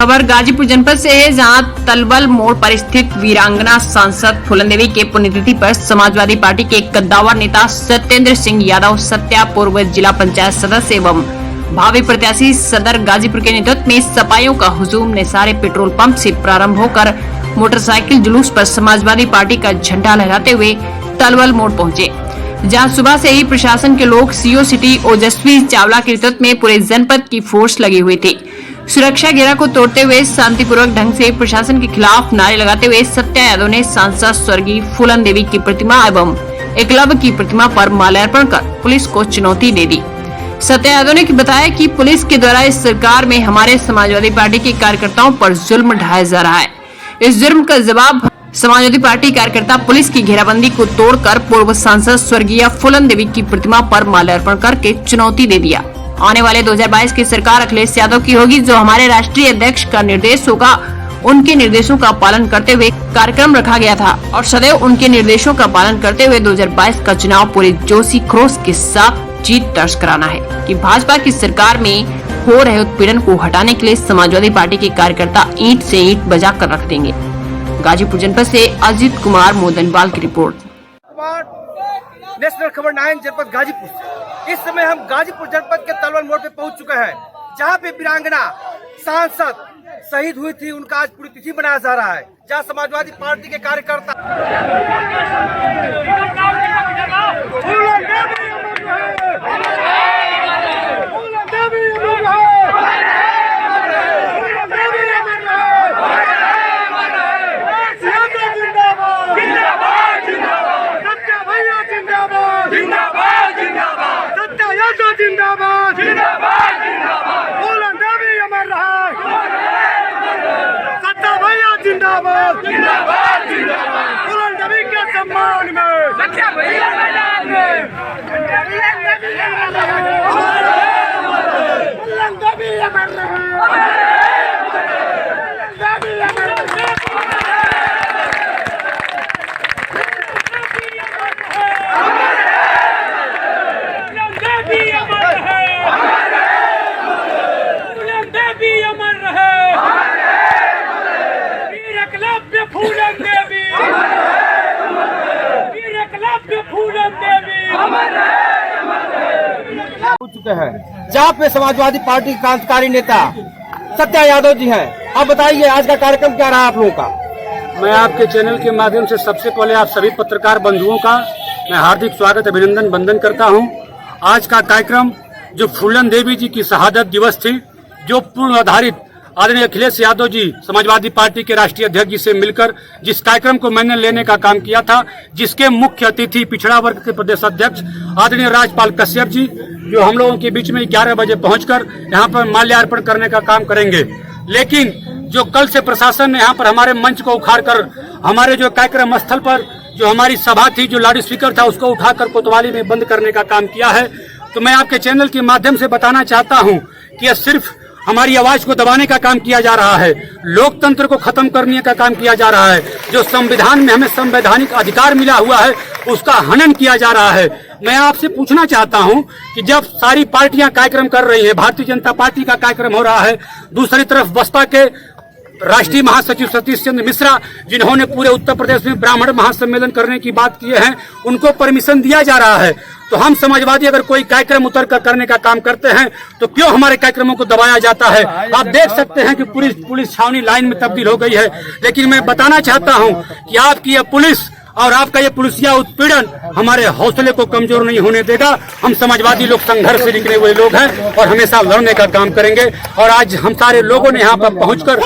खबर गाजीपुर जनपद से है, जहां तलबल मोड़ पर स्थित वीरांगना सांसद फूलन देवी के पुण्यतिथि पर समाजवादी पार्टी के कद्दावर नेता सत्येंद्र सिंह यादव, सत्या पूर्व जिला पंचायत सदस्य एवं भावी प्रत्याशी सदर गाजीपुर के नेतृत्व में सपाइयों का हुजूम ने सारे पेट्रोल पंप से प्रारंभ होकर मोटरसाइकिल जुलूस पर समाजवादी पार्टी का झंडा लहराते हुए तलबल मोड़ पहुंचे, जहां सुबह से ही प्रशासन के लोग सीओ सिटी ओजस्वी चावला के नेतृत्व में पूरे जनपद की फोर्स लगी हुई थी। सुरक्षा घेरा को तोड़ते हुए शांतिपूर्वक ढंग से प्रशासन के खिलाफ नारे लगाते हुए सत्या यादव ने सांसद स्वर्गीय फूलन देवी की प्रतिमा एवं एकलव्य की प्रतिमा पर माल्यार्पण कर पुलिस को चुनौती दे दी। सत्या यादव ने बताया कि पुलिस के द्वारा इस सरकार में हमारे समाजवादी पार्टी के कार्यकर्ताओं पर जुल्म ढाया जा रहा है। इस जुर्म का जवाब समाजवादी पार्टी कार्यकर्ता पुलिस की घेराबंदी को तोड़कर पूर्व सांसद स्वर्गीय फूलन देवी की प्रतिमा पर माल्यार्पण करके चुनौती दे दिया। आने वाले 2022 की सरकार अखिलेश यादव की होगी, जो हमारे राष्ट्रीय अध्यक्ष का निर्देश होगा। उनके निर्देशों का पालन करते हुए कार्यक्रम रखा गया था और सदैव उनके निर्देशों का पालन करते हुए 2022 का चुनाव पूरे जोशी खरोश के साथ जीत दर्ज कराना है कि भाजपा की सरकार में हो रहे उत्पीड़न को हटाने के लिए समाजवादी पार्टी के कार्यकर्ता ईंट से ईंट बजा कर रख देंगे। गाजीपुर जनपद से अजित कुमार मोदनवाल की रिपोर्ट। नेशनल खबर 9 जनपद गाजीपुर से। इस समय हम गाजीपुर जनपद के तलवल मोड़ पे पहुंच चुके हैं, जहां पे वीरांगना सांसद शहीद हुई थी, उनका आज पूरी तिथि मनाया जा रहा है, जहां समाजवादी पार्टी के कार्यकर्ता फूलन देवी के सम्मान में चुके हैं, जहाँ पे समाजवादी पार्टी के क्रांतिकारी नेता सत्या यादव जी हैं। आप बताइए आज का कार्यक्रम क्या रहा आप लोगों का? मैं आपके चैनल के माध्यम से सबसे पहले आप सभी पत्रकार बंधुओं का मैं हार्दिक स्वागत अभिनंदन वंदन करता हूं। आज का कार्यक्रम जो फूलन देवी जी की शहादत दिवस थी, जो पूर्ण आधारित आदरणीय अखिलेश यादव जी समाजवादी पार्टी के राष्ट्रीय अध्यक्ष जी से मिलकर जिस कार्यक्रम को मैंने लेने का काम किया था, जिसके मुख्य अतिथि पिछड़ा वर्ग के प्रदेश अध्यक्ष आदरणीय राजपाल कश्यप जी, जो हम लोगों के बीच में 11 बजे पहुंचकर यहां पर माल्यार्पण करने का काम करेंगे। लेकिन जो कल से प्रशासन ने यहां पर हमारे मंच को उखाड़कर हमारे जो कार्यक्रम स्थल पर जो हमारी सभा थी, जो लाउड स्पीकर था, उसको उठाकर कोतवाली में बंद करने का काम किया है, तो मैं आपके चैनल के माध्यम से बताना चाहता हूं कि यह सिर्फ हमारी आवाज को दबाने का काम किया जा रहा है, लोकतंत्र को खत्म करने का काम किया जा रहा है। जो संविधान में हमें संवैधानिक अधिकार मिला हुआ है, उसका हनन किया जा रहा है। मैं आपसे पूछना चाहता हूं कि जब सारी पार्टियां कार्यक्रम कर रही है, भारतीय जनता पार्टी का कार्यक्रम हो रहा है, दूसरी तरफ बसपा के राष्ट्रीय महासचिव सतीश चंद्र मिश्रा, जिन्होंने पूरे उत्तर प्रदेश में ब्राह्मण महासम्मेलन करने की बात की है, उनको परमिशन दिया जा रहा है। तो हम समाजवादी अगर कोई कार्यक्रम उतर कर करने का काम करते हैं, तो क्यों हमारे कार्यक्रमों को दबाया जाता है? आप देख सकते हैं कि पुलिस छावनी लाइन में तब्दील हो गई है। लेकिन मैं बताना चाहता हूं कि आपकी यह पुलिस और आपका ये पुलिसिया उत्पीड़न हमारे हौसले को कमजोर नहीं होने देगा। हम समाजवादी लोग संघर्ष से निकले हुए लोग हैं और हमेशा लड़ने का काम करेंगे। और आज हम सारे लोगों ने यहाँ पर पहुंचकर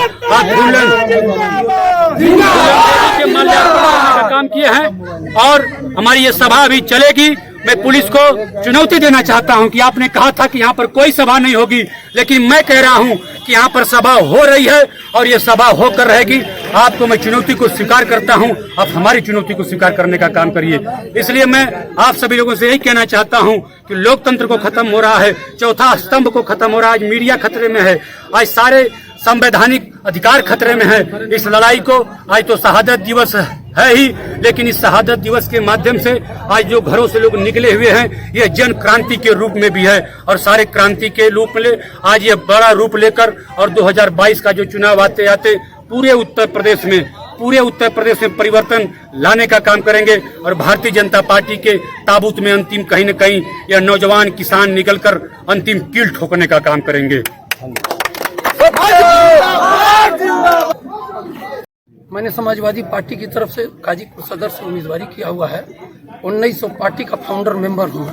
का काम किए हैं और हमारी ये सभा अभी चलेगी। मैं पुलिस को चुनौती देना चाहता हूं कि आपने कहा था कि यहाँ पर कोई सभा नहीं होगी, लेकिन मैं कह रहा हूं कि यहाँ पर सभा हो रही है और ये सभा होकर रहेगी। आपको मैं चुनौती को स्वीकार करता हूं, आप हमारी चुनौती को स्वीकार करने का काम करिए। इसलिए मैं आप सभी लोगों से यही कहना चाहता हूं कि लोकतंत्र को खत्म हो रहा है, चौथा स्तंभ को खत्म हो रहा है, आज मीडिया खतरे में है, आज सारे संवैधानिक अधिकार खतरे में है। इस लड़ाई को आज तो शहादत दिवस है, है ही, लेकिन इस शहादत दिवस के माध्यम से आज जो घरों से लोग निकले हुए हैं, ये जन क्रांति के रूप में भी है और सारे क्रांति के रूप में आज ये बड़ा रूप लेकर और 2022 का जो चुनाव आते आते पूरे उत्तर प्रदेश में परिवर्तन लाने का काम करेंगे और भारतीय जनता पार्टी के ताबूत में अंतिम कहीं न कहीं यह नौजवान किसान निकलकर अंतिम कील ठोकने का काम करेंगे। मैंने समाजवादी पार्टी की तरफ से गाजीपुर सदर से उम्मीदवारी किया हुआ है। 1900 पार्टी का फाउंडर मेंबर हूँ।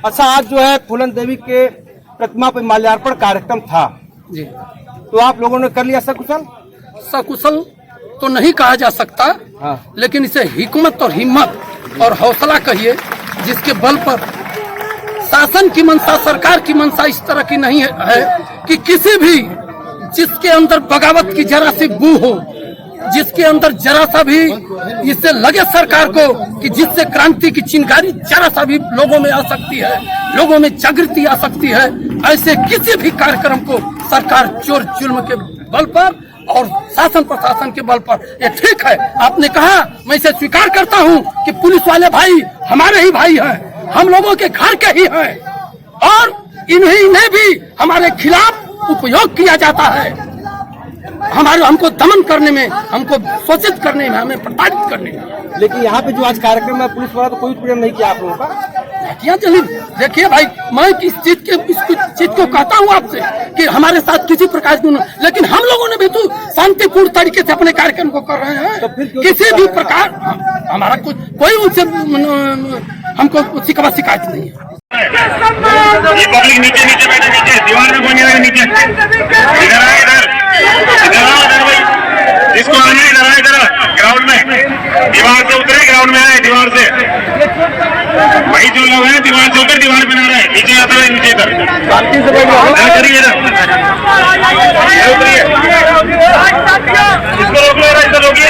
अच्छा, आज जो है फूलन देवी के प्रतिमा पर माल्यार्पण कार्यक्रम था जी, तो आप लोगों ने कर लिया सकुशल? सकुशल तो नहीं कहा जा सकता, हाँ। लेकिन इसे हिकमत और हिम्मत और हौसला कहिए, जिसके बल पर शासन की मंशा, सरकार की मंशा इस तरह की नहीं है कि किसी भी जिसके अंदर बगावत की जरा सी बू हो, जिसके अंदर जरा सा भी इससे लगे सरकार को कि जिससे क्रांति की चिंगारी जरा सा भी लोगों में आ सकती है, लोगों में जागृति आ सकती है, ऐसे किसी भी कार्यक्रम को सरकार चोर जुल्म के बल पर और शासन प्रशासन के बल पर, ये ठीक है आपने कहा, मैं इसे स्वीकार करता हूँ कि पुलिस वाले भाई हमारे ही भाई हैं, हम लोगों के घर के ही हैं और इन्हें भी हमारे खिलाफ उपयोग किया जाता है, हमको दमन करने में, हमको शोषित करने में, हमें प्रताड़ित करने में। लेकिन यहाँ पे जो आज कार्यक्रम है पुलिस वाला तो कोई उत्पीड़न नहीं किया आप लोगों का? क्या चलिए देखिए भाई, मैं इस चीज को कहता हूँ आपसे कि हमारे साथ किसी प्रकार की, लेकिन हम लोगों ने भी तो शांतिपूर्ण तरीके से अपने कार्यक्रम को कर रहे हैं। तो फिर किसी भी प्रकार हमारा कोई उनसे हमको शिकायत नहीं है। ये पब्लिक नीचे नीचे बैठे, नीचे दीवार में बने हुए, नीचे इधर आए, इधर आओ, इधर भाई, जिसको आना है इधर आए, इधर ग्राउंड में, दीवार से उतरे, ग्राउंड में आए, दीवार से वही जो लोग हैं दीवार से उतर, दीवार बना रहे हैं, नीचे आता है, नीचे इधर करिए, इधर उतरिए, इसको रोक लो, इधर रोकिए।